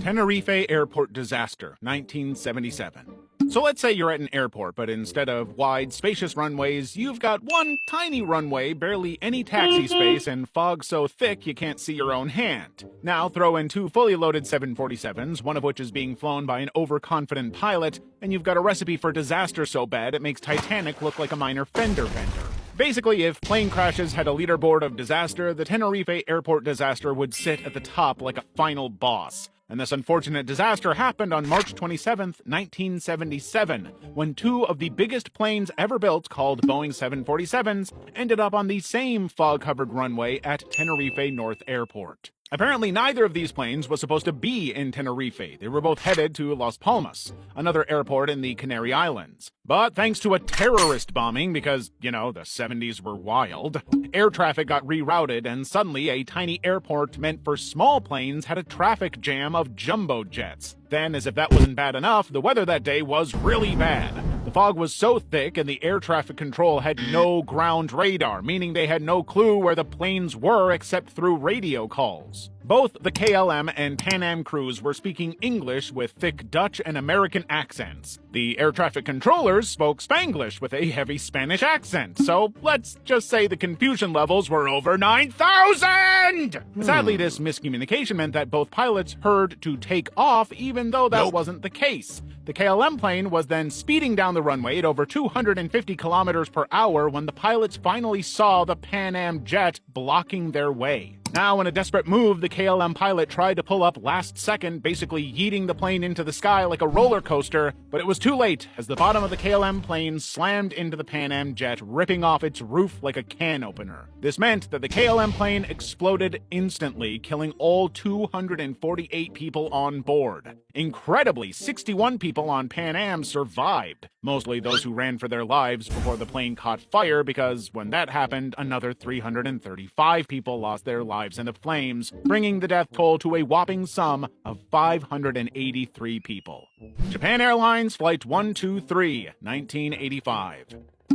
Tenerife Airport Disaster, 1977. So let's say you're at an airport, but instead of wide, spacious runways, you've got one tiny runway, barely any taxi space, and fog so thick you can't see your own hand. Now throw in two fully loaded 747s, one of which is being flown by an overconfident pilot, and you've got a recipe for disaster so bad it makes Titanic look like a minor fender bender. Basically, if plane crashes had a leaderboard of disaster, the Tenerife Airport disaster would sit at the top like a final boss. And this unfortunate disaster happened on March 27, 1977, when two of the biggest planes ever built, called Boeing 747s, ended up on the same fog-covered runway at Tenerife North Airport. Apparently, neither of these planes was supposed to be in Tenerife. They were both headed to Las Palmas, another airport in the Canary Islands. But thanks to a terrorist bombing, because, the 70s were wild, air traffic got rerouted, and suddenly a tiny airport meant for small planes had a traffic jam of jumbo jets. Then, as if that wasn't bad enough, the weather that day was really bad. The fog was so thick and the air traffic control had no ground radar, meaning they had no clue where the planes were except through radio calls. Both the KLM and Pan Am crews were speaking English with thick Dutch and American accents. The air traffic controllers spoke Spanglish with a heavy Spanish accent, so let's just say the confusion levels were over 9,000! Sadly, this miscommunication meant that both pilots heard to take off even though that wasn't the case. The KLM plane was then speeding down the runway at over 250 kilometers per hour when the pilots finally saw the Pan Am jet blocking their way. Now, in a desperate move, the KLM pilot tried to pull up last second, basically yeeting the plane into the sky like a roller coaster, but it was too late as the bottom of the KLM plane slammed into the Pan Am jet, ripping off its roof like a can opener. This meant that the KLM plane exploded instantly, killing all 248 people on board. Incredibly, 61 people on Pan Am survived, mostly those who ran for their lives before the plane caught fire, because when that happened, another 335 people lost their lives in the flames, bringing the death toll to a whopping sum of 583 people. Japan Airlines Flight 123, 1985.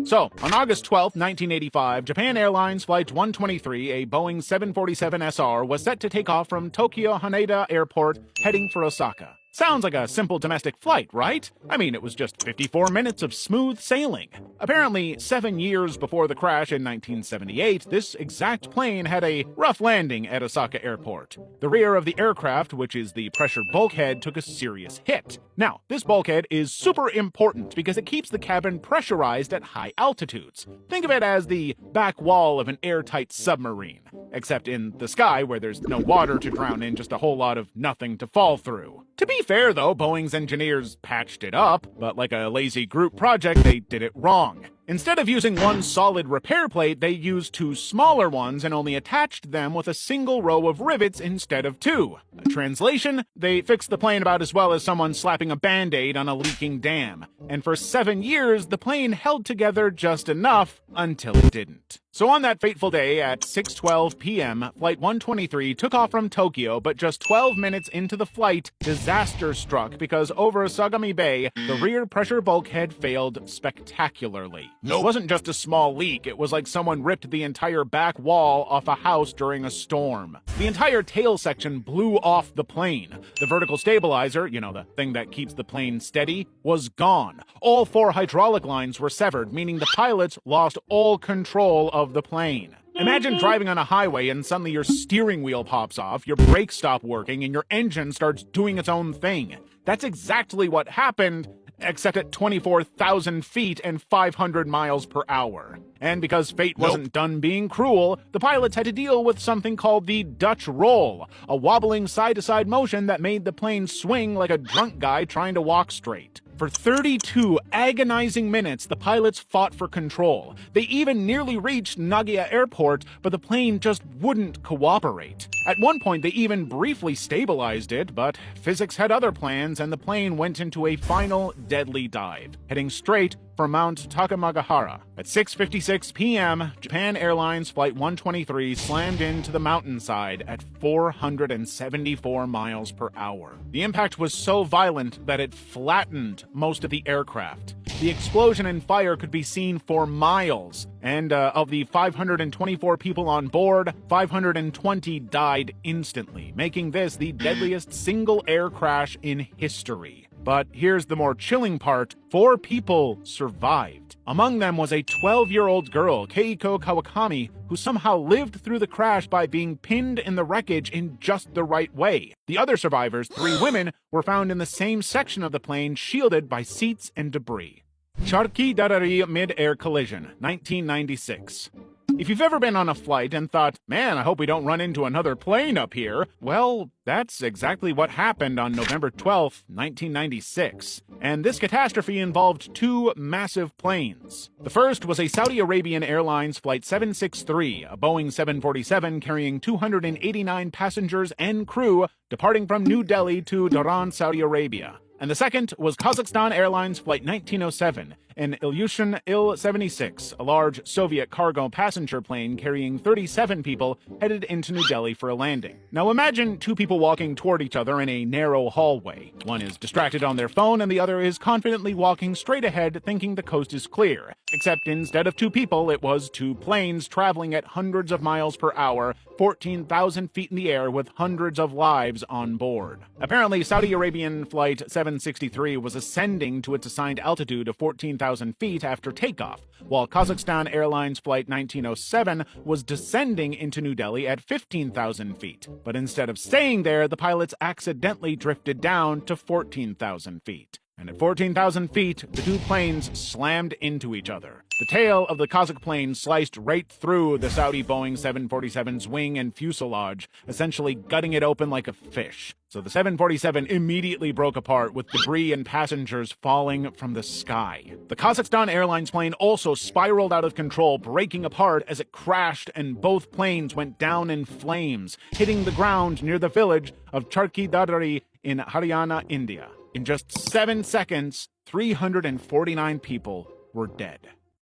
So, on August 12, 1985, Japan Airlines Flight 123, a Boeing 747SR, was set to take off from Tokyo Haneda Airport, heading for Osaka. Sounds like a simple domestic flight, right? I mean, it was just 54 minutes of smooth sailing. Apparently, 7 years before the crash in 1978, this exact plane had a rough landing at Osaka Airport. The rear of the aircraft, which is the pressure bulkhead, took a serious hit. Now, this bulkhead is super important because it keeps the cabin pressurized at high altitudes. Think of it as the back wall of an airtight submarine, except in the sky where there's no water to drown in, just a whole lot of nothing to fall through. To be fair, though, Boeing's engineers patched it up, but like a lazy group project, they did it wrong. Instead of using one solid repair plate, they used two smaller ones and only attached them with a single row of rivets instead of two. A translation, they fixed the plane about as well as someone slapping a band-aid on a leaking dam. And for 7 years, the plane held together just enough until it didn't. So on that fateful day at 6:12 p.m., Flight 123 took off from Tokyo, but just 12 minutes into the flight, disaster struck because over Sagami Bay, the rear pressure bulkhead failed spectacularly. It wasn't just a small leak, it was like someone ripped the entire back wall off a house during a storm. The entire tail section blew off the plane. The vertical stabilizer, the thing that keeps the plane steady, was gone. All 4 hydraulic lines were severed, meaning the pilots lost all control of the plane. Imagine driving on a highway and suddenly your steering wheel pops off, your brakes stop working, and your engine starts doing its own thing. That's exactly what happened, except at 24,000 feet and 500 miles per hour. And because fate wasn't done being cruel, the pilots had to deal with something called the Dutch roll, a wobbling side-to-side motion that made the plane swing like a drunk guy trying to walk straight. For 32 agonizing minutes, the pilots fought for control. They even nearly reached Nagoya Airport, but the plane just wouldn't cooperate. At one point, they even briefly stabilized it, but physics had other plans, and the plane went into a final deadly dive, heading straight from Mount Takamagahara. At 6:56 p.m., Japan Airlines Flight 123 slammed into the mountainside at 474 miles per hour. The impact was so violent that it flattened most of the aircraft. The explosion and fire could be seen for miles, and of the 524 people on board, 520 died instantly, making this the deadliest single air crash in history. But here's the more chilling part: 4 people survived. Among them was a 12-year-old girl, Keiko Kawakami, who somehow lived through the crash by being pinned in the wreckage in just the right way. The other survivors, 3 women, were found in the same section of the plane, shielded by seats and debris. Charki mid-air collision, 1996. If you've ever been on a flight and thought, man, I hope we don't run into another plane up here, well, that's exactly what happened on November 12, 1996. And this catastrophe involved 2 massive planes. The first was a Saudi Arabian Airlines Flight 763, a Boeing 747 carrying 289 passengers and crew, departing from New Delhi to Dhahran, Saudi Arabia. And the second was Kazakhstan Airlines Flight 1907, an Ilyushin Il-76, a large Soviet cargo passenger plane carrying 37 people headed into New Delhi for a landing. Now imagine 2 people walking toward each other in a narrow hallway. One is distracted on their phone and the other is confidently walking straight ahead thinking the coast is clear. Except instead of 2 people, it was 2 planes traveling at hundreds of miles per hour, 14,000 feet in the air with hundreds of lives on board. Apparently, Saudi Arabian Flight 763 was ascending to its assigned altitude of 14,000 feet after takeoff, while Kazakhstan Airlines Flight 1907 was descending into New Delhi at 15,000 feet. But instead of staying there, the pilots accidentally drifted down to 14,000 feet. And at 14,000 feet, the 2 planes slammed into each other. The tail of the Kazakh plane sliced right through the Saudi Boeing 747's wing and fuselage, essentially gutting it open like a fish. So the 747 immediately broke apart, with debris and passengers falling from the sky. The Kazakhstan Airlines plane also spiraled out of control, breaking apart as it crashed, and both planes went down in flames, hitting the ground near the village of Charki in Haryana, India. In just 7 seconds, 349 people were dead.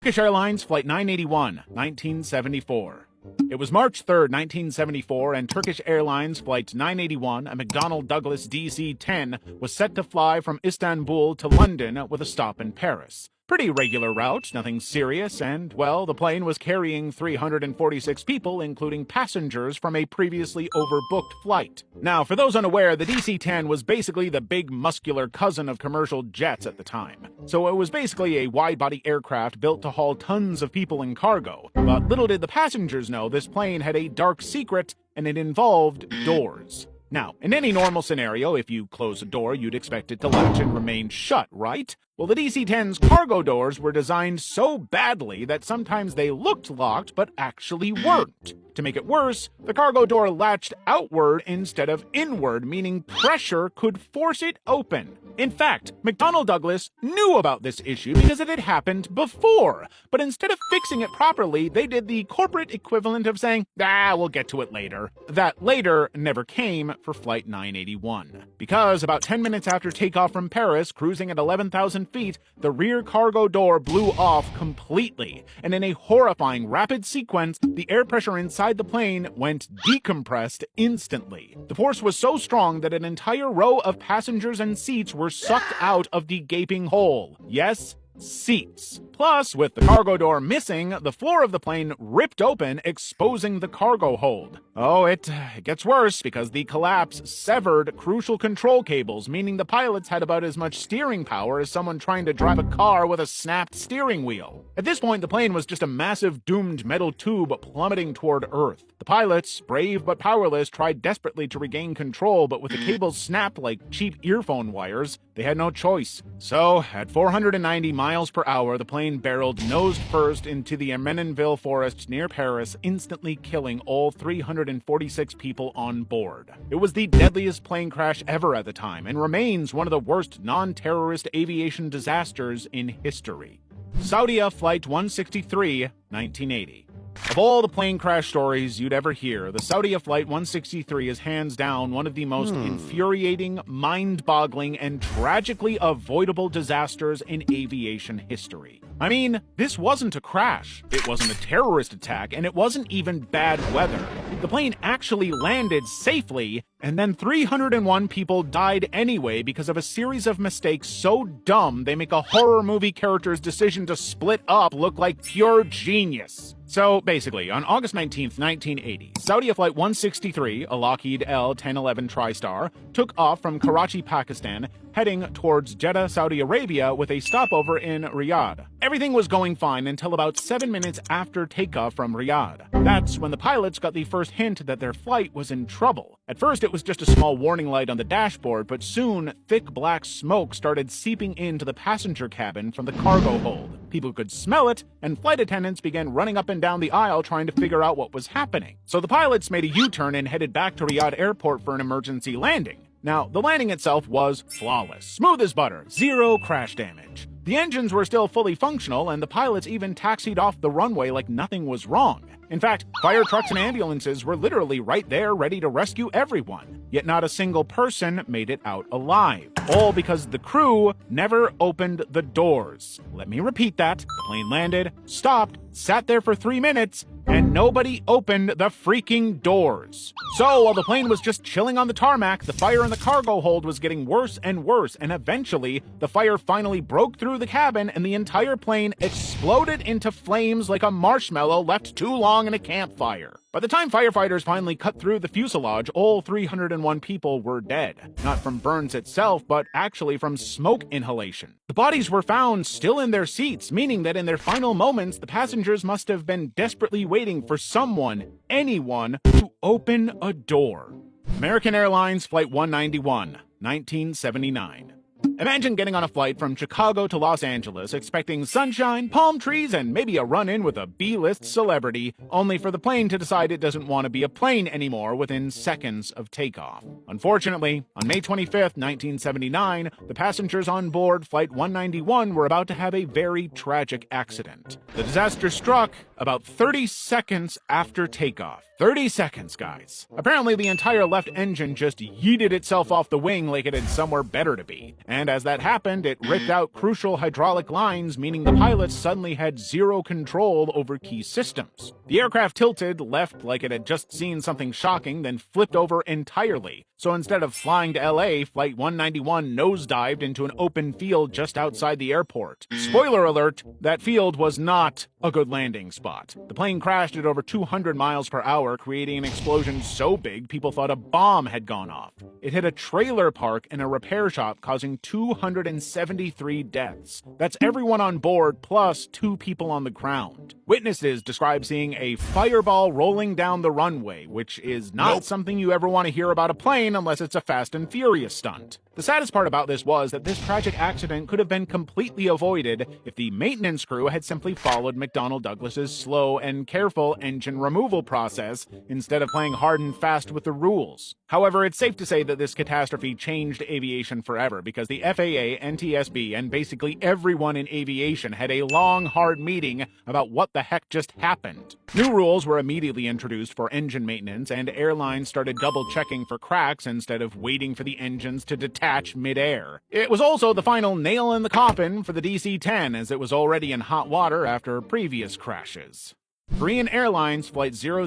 Turkish Airlines Flight 981, 1974. It was March 3, 1974, and Turkish Airlines Flight 981, a McDonnell Douglas DC-10, was set to fly from Istanbul to London with a stop in Paris. Pretty regular route, nothing serious, and, well, the plane was carrying 346 people, including passengers from a previously overbooked flight. Now, for those unaware, the DC-10 was basically the big muscular cousin of commercial jets at the time. So it was basically a wide-body aircraft built to haul tons of people and cargo. But little did the passengers know this plane had a dark secret, and it involved doors. Now, in any normal scenario, if you close a door, you'd expect it to latch and remain shut, right? Well, the DC-10's cargo doors were designed so badly that sometimes they looked locked but actually weren't. To make it worse, the cargo door latched outward instead of inward, meaning pressure could force it open. In fact, McDonnell Douglas knew about this issue because it had happened before, but instead of fixing it properly, they did the corporate equivalent of saying, we'll get to it later. That later never came for Flight 981. Because about 10 minutes after takeoff from Paris, cruising at 11,000 feet, the rear cargo door blew off completely, and in a horrifying rapid sequence, the air pressure inside the plane went decompressed instantly. The force was so strong that an entire row of passengers and seats were sucked out of the gaping hole. Yes, seats. Plus, with the cargo door missing, the floor of the plane ripped open, exposing the cargo hold. Oh, it gets worse because the collapse severed crucial control cables, meaning the pilots had about as much steering power as someone trying to drive a car with a snapped steering wheel. At this point, the plane was just a massive doomed metal tube plummeting toward Earth. The pilots, brave but powerless, tried desperately to regain control, but with the cables snapped like cheap earphone wires, they had no choice. So, at 490 miles per hour, the plane barreled nose first into the Ermenonville forest near Paris, instantly killing all 346 people on board. It was the deadliest plane crash ever at the time, and remains one of the worst non-terrorist aviation disasters in history. Saudia Flight 163, 1980. Of all the plane crash stories you'd ever hear, the Saudi Flight 163 is hands down one of the most infuriating, mind-boggling, and tragically avoidable disasters in aviation history. I mean, this wasn't a crash, it wasn't a terrorist attack, and it wasn't even bad weather. The plane actually landed safely, and then 301 people died anyway because of a series of mistakes so dumb they make a horror movie character's decision to split up look like pure genius. So basically, on August 19th, 1980, Saudi Flight 163, a Lockheed L-1011 TriStar, took off from Karachi, Pakistan, heading towards Jeddah, Saudi Arabia with a stopover in Riyadh. Everything was going fine until about 7 minutes after takeoff from Riyadh. That's when the pilots got the first hint that their flight was in trouble. At first, it was just a small warning light on the dashboard, but soon, thick black smoke started seeping into the passenger cabin from the cargo hold. People could smell it, and flight attendants began running up and down the aisle trying to figure out what was happening. So the pilots made a U-turn and headed back to Riyadh Airport for an emergency landing. Now, the landing itself was flawless, smooth as butter, zero crash damage. The engines were still fully functional, and the pilots even taxied off the runway like nothing was wrong. In fact, fire trucks and ambulances were literally right there ready to rescue everyone. Yet not a single person made it out alive. All because the crew never opened the doors. Let me repeat that. The plane landed, stopped, sat there for 3 minutes, and nobody opened the freaking doors. So while the plane was just chilling on the tarmac, the fire in the cargo hold was getting worse and worse, and eventually, the fire finally broke through the cabin and the entire plane exploded into flames like a marshmallow left too long in a campfire. By the time firefighters finally cut through the fuselage, all 301 people were dead. Not from burns itself, but actually from smoke inhalation. The bodies were found still in their seats, meaning that in their final moments, the passengers must have been desperately waiting for someone, anyone, to open a door. American Airlines Flight 191, 1979. Imagine getting on a flight from Chicago to Los Angeles expecting sunshine, palm trees, and maybe a run-in with a B-list celebrity, only for the plane to decide it doesn't want to be a plane anymore within seconds of takeoff. Unfortunately, on May 25th, 1979, the passengers on board Flight 191 were about to have a very tragic accident. The disaster struck about 30 seconds after takeoff. 30 seconds, guys. Apparently, the entire left engine just yeeted itself off the wing like it had somewhere better to be. And as that happened, it ripped out crucial hydraulic lines, meaning the pilots suddenly had zero control over key systems. The aircraft tilted left like it had just seen something shocking, then flipped over entirely. So instead of flying to LA, Flight 191 nosedived into an open field just outside the airport. Spoiler alert, that field was not a good landing spot. The plane crashed at over 200 miles per hour, creating an explosion so big people thought a bomb had gone off. It hit a trailer park and a repair shop, causing 273 deaths. That's everyone on board plus 2 people on the ground. Witnesses describe seeing a fireball rolling down the runway, which is not something you ever want to hear about a plane unless it's a Fast and Furious stunt. The saddest part about this was that this tragic accident could have been completely avoided if the maintenance crew had simply followed McDonnell Douglas's slow and careful engine removal process instead of playing hard and fast with the rules. However, it's safe to say that this catastrophe changed aviation forever because the FAA, NTSB, and basically everyone in aviation had a long, hard meeting about what the heck just happened. New rules were immediately introduced for engine maintenance, and airlines started double-checking for cracks instead of waiting for the engines to detach mid-air. It was also the final nail in the coffin for the DC-10, as it was already in hot water after previous crashes. Korean Airlines Flight 007,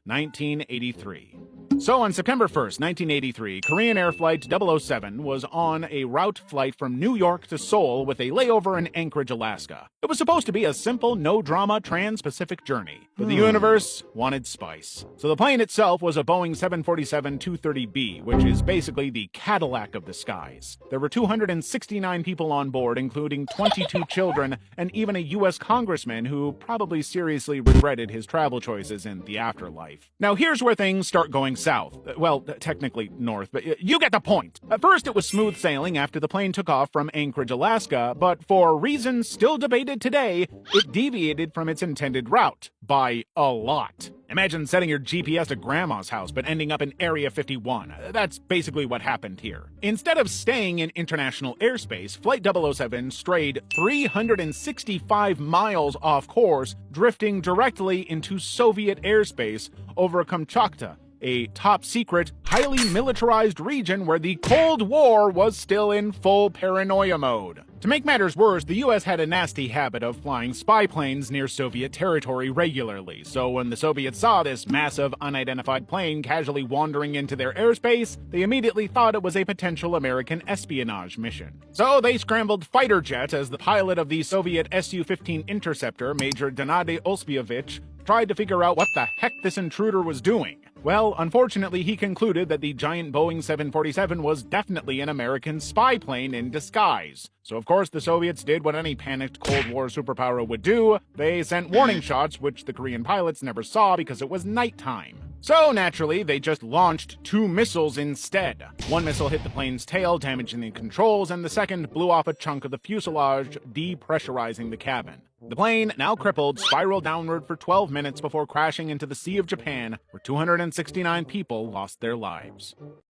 1983. So on September 1st, 1983, Korean Air Flight 007 was on a route flight from New York to Seoul with a layover in Anchorage, Alaska. It was supposed to be a simple, no-drama trans-Pacific journey, but the universe wanted spice. So the plane itself was a Boeing 747-230B, which is basically the Cadillac of the skies. There were 269 people on board, including 22 children, and even a U.S. congressman who probably seriously regretted his travel choices in the afterlife. Now here's where things start going south. Well, technically north, but you get the point. At first, it was smooth sailing after the plane took off from Anchorage, Alaska, but for reasons still debated today, it deviated from its intended route by a lot. Imagine setting your GPS to grandma's house but ending up in Area 51. That's basically what happened here. Instead of staying in international airspace, Flight 007 strayed 365 miles off course, drifting directly into Soviet airspace over Kamchatka, a top-secret, highly militarized region where the Cold War was still in full paranoia mode. To make matters worse, the US had a nasty habit of flying spy planes near Soviet territory regularly, so when the Soviets saw this massive, unidentified plane casually wandering into their airspace, they immediately thought it was a potential American espionage mission. So they scrambled fighter jets as the pilot of the Soviet Su-15 Interceptor, Major Gennady Ospievich, tried to figure out what the heck this intruder was doing. Well, unfortunately, he concluded that the giant Boeing 747 was definitely an American spy plane in disguise. So of course the Soviets did what any panicked Cold War superpower would do. They sent warning shots, which the Korean pilots never saw because it was nighttime. So naturally, they just launched 2 missiles instead. One missile hit the plane's tail, damaging the controls, and the second blew off a chunk of the fuselage, depressurizing the cabin. The plane, now crippled, spiraled downward for 12 minutes before crashing into the Sea of Japan, where 269 people lost their lives.